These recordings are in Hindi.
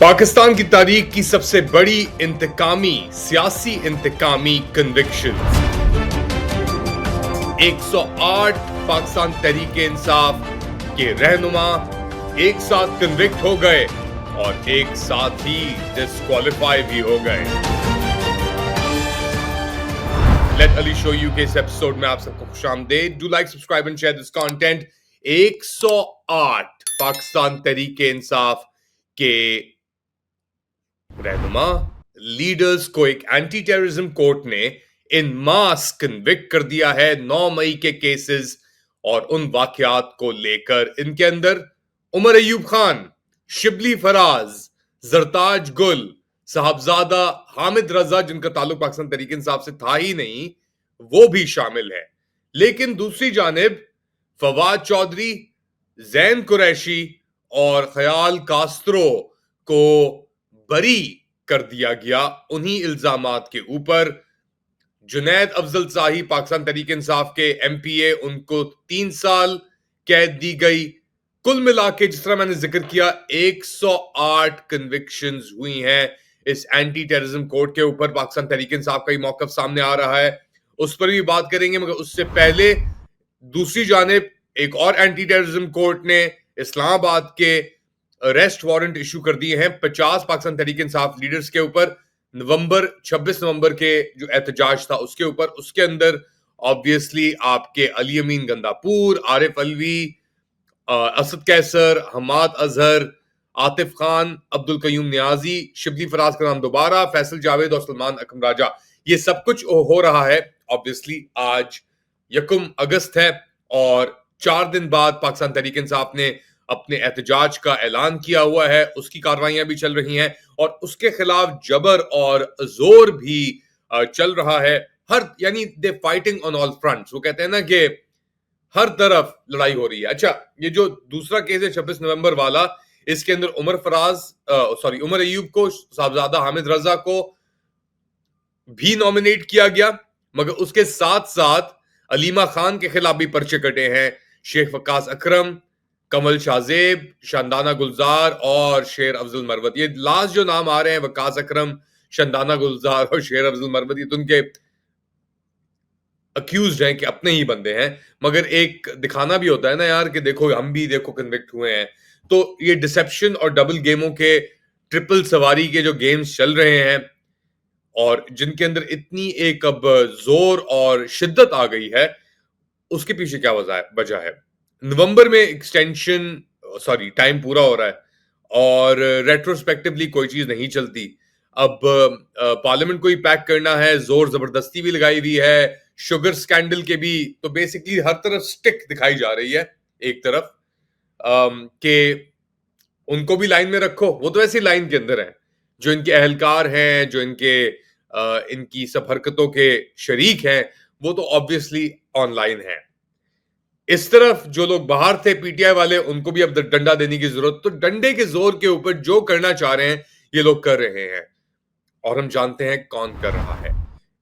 पाकिस्तान की तारीख की सबसे बड़ी सियासी इंतकामी कन्विक्शन। 108 पाकिस्तान तहरीक इंसाफ के रहनुमा एक साथ कन्विक्ट हो गए और एक साथ ही डिस्क्वालीफाई भी हो गए। लेट अली शो यू के इस एपिसोड में आप सबको खुशामदीद। Do like, subscribe and share this content. 108 Pakistan Tehreek Insaf के रहनुमा लीडर्स को एक एंटी टेररिज्म कोर्ट ने इन मास कन्विक्ट कर दिया है 9 मई के केसेस और उन वाकयात को लेकर। इनके अंदर उमर अयूब खान, शिबली फराज, जरताज गुल, साहबजादा हामिद रजा जिनका ताल्लुक पाकिस्तान तहरीक इंसाफ से था ही नहीं, वो भी शामिल है। लेकिन दूसरी जानिब फवाद चौधरी, जैन कुरैशी और ख्याल कास्त्रो को बरी कर दिया गया उन्हीं इल्जामात के ऊपर। जुनैद अफजल शाही पाकिस्तान तहरीक इंसाफ के एमपीए, उनको 3 साल कैद दी गई। कुल मिला के जिस तरह मैंने जिक्र किया 108 कन्विक्शंस हुई हैं इस एंटी टेररिज्म कोर्ट के ऊपर। पाकिस्तान तहरीक इंसाफ का ही मौकफ सामने आ रहा है, उस पर भी बात करेंगे। मगर उससे पहले दूसरी जानिब एक और एंटी टेररिज्म कोर्ट ने इस्लामाबाद के अरेस्ट वारंट इशू कर दिए हैं 50 पाकिस्तान तहरीक इंसाफ लीडर्स के ऊपर। 26 नवंबर के जो एहतजाज था उसके ऊपर, उसके अंदर ऑब्वियसली आपके अली अमीन गंदापुर, आरिफ अलवी, असद कैसर, हमाद अजहर, आतिफ खान, अब्दुल कयूम नियाजी, शिबली फराज का नाम दोबारा, फैसल जावेद और सलमान अकम राजा, ये सब कुछ हो रहा है। ऑब्वियसली आज 1 अगस्त है और 4 दिन बाद पाकिस्तान तहरीक इंसाफ ने अपने एहतजाज का ऐलान किया हुआ है, उसकी कार्रवाइयां भी चल रही हैं और उसके खिलाफ जबर और जोर भी चल रहा है। यानी they fighting on all fronts. वो कहते हैं ना कि हर तरफ लड़ाई हो रही है। अच्छा, ये जो दूसरा केस है 26 नवंबर वाला, इसके अंदर उमर अयूब को, साहबजादा हामिद रजा को भी नॉमिनेट किया गया, मगर उसके साथ साथ अलीमा खान के खिलाफ भी पर्चे कटे हैं। शेख वक्कास अकरम, कमल शाहजेब, शानदाना गुलजार और शेर अफजल मरवत, ये लास्ट जो नाम आ रहे हैं, वक्कास अकरम, शानदाना गुलजार और शेर अफजल मरवत, ये तो उनके अक्यूज हैं कि अपने ही बंदे हैं। मगर एक दिखाना भी होता है ना यार कि देखो हम भी देखो कन्विक्ट हुए हैं। तो ये डिसेप्शन और डबल गेमों के, ट्रिपल सवारी के जो गेम्स चल रहे हैं और जिनके अंदर इतनी एक अब जोर और शिद्दत आ गई है, उसके पीछे क्या वजह है। नवंबर में टाइम पूरा हो रहा है और रेट्रोस्पेक्टिवली कोई चीज नहीं चलती। अब पार्लियामेंट को ही पैक करना है, जोर जबरदस्ती भी लगाई हुई है, शुगर स्कैंडल के भी, तो बेसिकली हर तरफ स्टिक दिखाई जा रही है एक तरफ कि उनको भी लाइन में रखो। वो तो ऐसी लाइन के अंदर है, जो इनके अहलकार हैं, जो इनकी सब हरकतों के शरीक हैं, वो तो ऑब्वियसली ऑनलाइन है। इस तरफ जो लोग बाहर थे पीटीआई वाले, उनको भी अब डंडा देने की जरूरत। तो डंडे के जोर के ऊपर जो करना चाह रहे हैं ये लोग कर रहे हैं और हम जानते हैं कौन कर रहा है।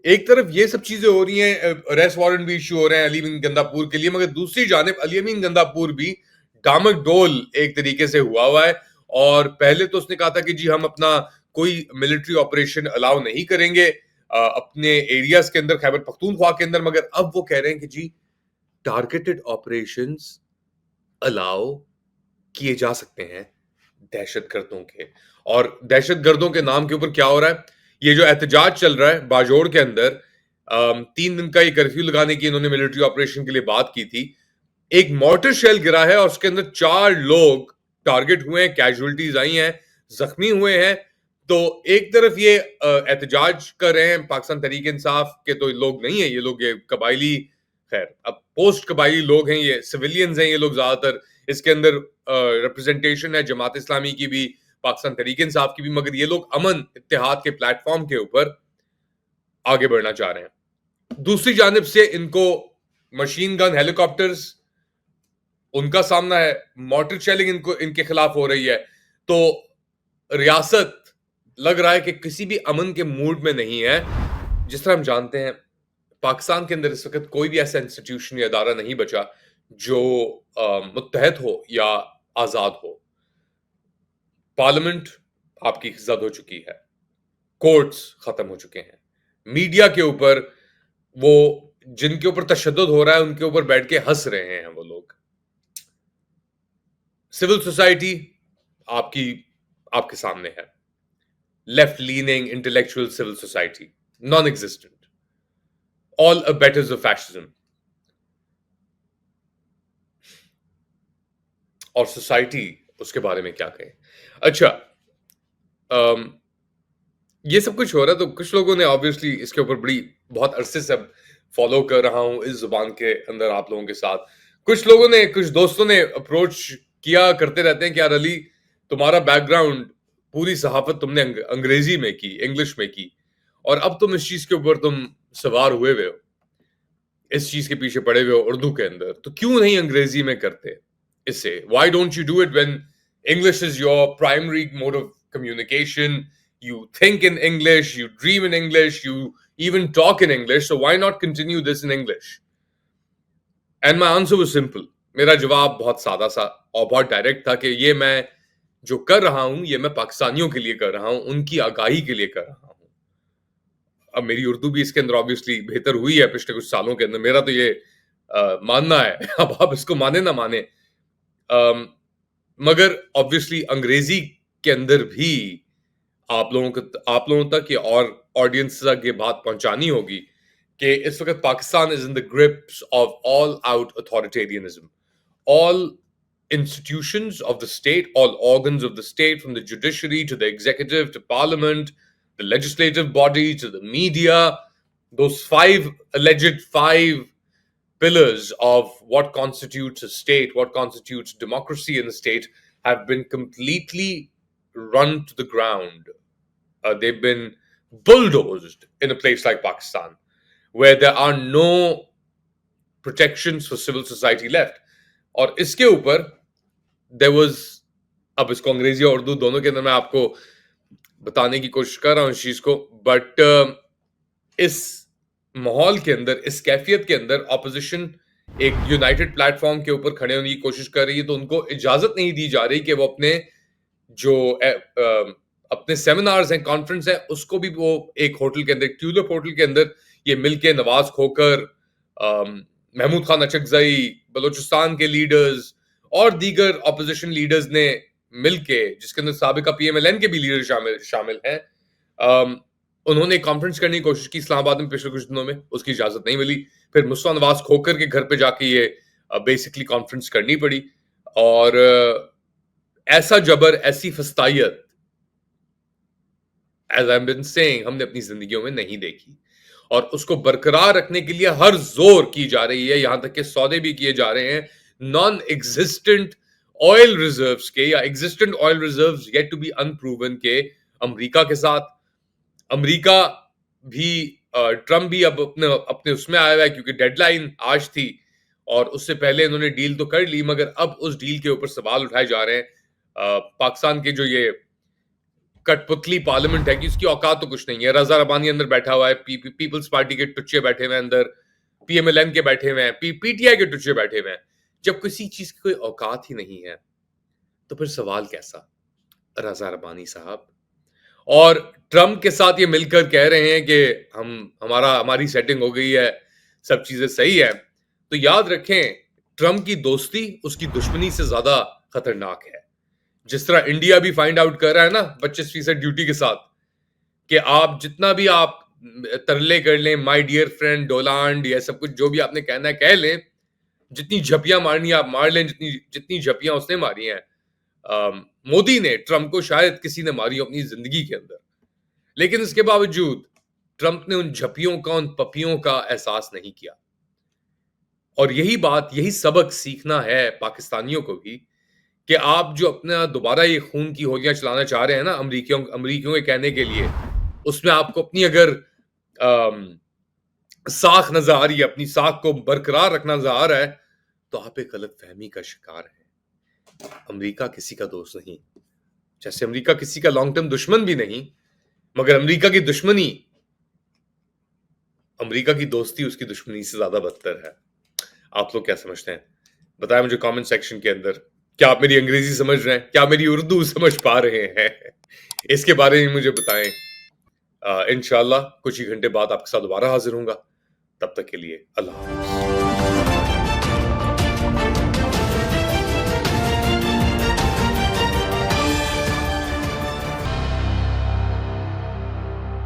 एक तरफ ये सब चीजें हो रही हैं, अरेस्ट वारंट भी इशू हो रहे हैं अली अमीन गंदापुर के लिए, मगर दूसरी जानिब अली अमीन गंदापुर भी डामक डोल एक तरीके से हुआ है। और पहले तो उसने कहा था कि जी हम अपना कोई मिलिट्री ऑपरेशन अलाउ नहीं करेंगे अपने एरियाज के अंदर, खैबर पख्तूनख्वा के अंदर, मगर अब वो कह रहे हैं कि जी टारगेटेड ऑपरेशंस अलाउ किए जा सकते हैं दहशतगर्दों के। और दहशतगर्दों के नाम के ऊपर क्या हो रहा है, ये जो एहतजाज चल रहा है बाजोड़ के अंदर, 3 दिन का ये कर्फ्यू लगाने की इन्होंने मिलिट्री ऑपरेशन के लिए बात की थी। एक मॉर्टर शेल गिरा है और उसके अंदर 4 लोग टारगेट हुए हैं, कैजुअलिटीज आई हैं, जख्मी हुए हैं। तो एक तरफ ये एहतजाज कर रहे हैं पाकिस्तान तहरीक इंसाफ के, तो लोग नहीं है ये लोग, ये कबायली, खैर अब पोस्ट कबायली लोग हैं, ये सिविलियंस हैं ये लोग ज्यादातर। इसके अंदर रिप्रेजेंटेशन है जमात इस्लामी की भी, पाकिस्तान तहरीक इंसाफ की भी, मगर ये लोग अमन इत्तेहाद के प्लेटफॉर्म के ऊपर आगे बढ़ना चाह रहे हैं। दूसरी जानिब से इनको मशीन गन, हेलीकॉप्टर्स, उनका सामना है, मॉर्टर शेलिंग इनके खिलाफ हो रही है। तो रियासत लग रहा है कि किसी भी अमन के मूड में नहीं है। जिस तरह हम जानते हैं पाकिस्तान के अंदर इस वक्त कोई भी ऐसा इंस्टीट्यूशन या अदारा नहीं बचा जो मुत्तहद हो या आजाद हो। पार्लियामेंट आपकी इज्जत हो चुकी है, कोर्ट्स खत्म हो चुके हैं, मीडिया के ऊपर वो जिनके ऊपर तशद्दुद हो रहा है उनके ऊपर बैठ के हंस रहे हैं वो लोग। सिविल सोसाइटी आपकी आपके सामने है, left leaning intellectual civil society non existent, all abettors of fascism. और सोसाइटी उसके बारे में क्या कहे। अच्छा, ये सब कुछ हो रहा है तो कुछ लोगों ने ऑब्वियसली इसके ऊपर बड़ी बहुत अरसे से फॉलो कर रहा हूं इस जुबान के अंदर आप लोगों के साथ। कुछ लोगों ने, कुछ दोस्तों ने अप्रोच किया करते रहते हैं कि यार अली, तुम्हारा बैकग्राउंड पूरी सहाफत तुमने अंग्रेजी में की, इंग्लिश में की, और अब तुम इस चीज के ऊपर तुम सवार हुए हुए हो, इस चीज के पीछे पड़े हुए हो उर्दू के अंदर, तो क्यों नहीं अंग्रेजी में करते इसे? Why don't you do it when English is your primary mode of communication? You think in English, you dream in English, you even talk in English, so why not continue this in English? And my answer was simple. मेरा जवाब बहुत सादा सा और बहुत डायरेक्ट था कि ये मैं जो कर रहा हूं, ये मैं पाकिस्तानियों के लिए कर रहा हूं, उनकी आगाही के लिए कर रहा हूं। अब मेरी उर्दू भी इसके अंदर ऑब्वियसली बेहतर हुई है पिछले कुछ सालों के अंदर, मेरा तो ये मानना है। अब आप इसको माने ना माने, मगर ऑब्वियसली अंग्रेजी के अंदर भी आप लोगों तक ये और ऑडियंस तक ये बात पहुंचानी होगी कि इस वक्त Pakistan is in the grips of all out authoritarianism. All institutions of the state, all organs of the state, from the judiciary to the executive to parliament, the legislative body to the media, those five pillars of what constitutes a state, what constitutes democracy in the state, have been completely run to the ground. They've been bulldozed in a place like Pakistan, where there are no protections for civil society left. और इसके ऊपर there was, अब इसको अंग्रेजी और उर्दू दोनों के अंदर मैं आपको बताने की कोशिश कर रहा हूं इस चीज को, बट इस माहौल के अंदर, इस कैफियत के अंदर ऑपोजिशन एक यूनाइटेड प्लेटफॉर्म के ऊपर खड़े होने की कोशिश कर रही है, तो उनको इजाजत नहीं दी जा रही कि वो अपने जो अपने सेमिनार्स हैं, कॉन्फ्रेंस है, उसको भी वो एक होटल के अंदर, ट्यूलिप होटल के अंदर ये मिलके नवाज खोकर, महमूद खान अचकजई, बलोचिस्तान के लीडर्स और दीगर ऑपोजिशन लीडर्स ने मिलके, जिसके अंदर साबिका पीएमएलएन के भी लीडर शामिल हैं, उन्होंने कॉन्फ्रेंस करने की कोशिश की इस्लामाबाद में पिछले कुछ दिनों में, उसकी इजाजत नहीं मिली। फिर मुस्तफा नवाज खोकर के घर पे जाके ये बेसिकली कॉन्फ्रेंस करनी पड़ी। और ऐसा जबर, ऐसी फस्तायत, एज आई बीन सेइंग, हमने अपनी जिंदगियों में नहीं देखी। और उसको बरकरार रखने के लिए हर जोर की जा रही है, यहां तक कि सौदे भी किए जा रहे हैं नॉन एग्जिस्टेंट ऑयल रिजर्व्स के, या existent oil reserves yet to be unproven के अमेरिका के साथ। अमेरिका भी, ट्रम्प भी अब अपने अपने उसमें आया हुआ है, क्योंकि डेडलाइन आज थी और उससे पहले इन्होंने डील तो कर ली, मगर अब उस डील के ऊपर सवाल उठाए जा रहे हैं। पाकिस्तान के जो ये कठपुतली पार्लियामेंट है कि उसकी औकात तो कुछ नहीं है। रजा रबानी अंदर बैठा हुआ है, पीपल्स पार्टी के टुच्चे बैठे हुए हैं अंदर, पीएमएलएन के बैठे हुए हैं, पीटीआई के टुच्चे बैठे हुए हैं। जब किसी चीज की कोई औकात ही नहीं है तो फिर सवाल कैसा, रजा रबानी साहब? और ट्रम्प के साथ ये मिलकर कह रहे हैं कि हमारी सेटिंग हो गई है, सब चीजें सही है। तो याद रखें, ट्रम्प की दोस्ती उसकी दुश्मनी से ज्यादा खतरनाक है। जिस तरह इंडिया भी फाइंड आउट कर रहा है ना 25% ड्यूटी के साथ, कि आप जितना भी आप तरले कर लें, माय डियर फ्रेंड डोलांड, ये सब कुछ जो भी आपने कहना है कह लें, जितनी झपियां मारनी है आप मार लें, जितनी झपियां उसने मारी हैं, मोदी ने ट्रम्प को शायद किसी ने मारी हो अपनी जिंदगी के अंदर, लेकिन इसके बावजूद ट्रम्प ने उन झपियों का, उन पपियों का एहसास नहीं किया। और यही बात, यही सबक सीखना है पाकिस्तानियों को भी, कि आप जो अपना दोबारा ये खून की होलियां चलाना चाह रहे हैं ना अमरीकियों के कहने के लिए, उसमें आपको अपनी अगर साख नजर आ रही है, अपनी साख को बरकरार रखना नजर आ रहा है, तो आप एक गलत फहमी का शिकार है। अमेरिका किसी का दोस्त नहीं, जैसे अमेरिका किसी का लॉन्ग टर्म दुश्मन भी नहीं, मगर अमेरिका की दुश्मनी, अमेरिका की दोस्ती उसकी दुश्मनी से ज्यादा बदतर है। आप लोग क्या समझते हैं? बताएं मुझे कमेंट सेक्शन के अंदर। क्या आप मेरी अंग्रेजी समझ रहे हैं? क्या मेरी उर्दू समझ पा रहे हैं? इसके बारे में मुझे बताएं। इंशाल्लाह कुछ ही घंटे बाद आपके साथ दोबारा हाजिर होऊंगा। तब तक के लिए अल्लाह हाफिज।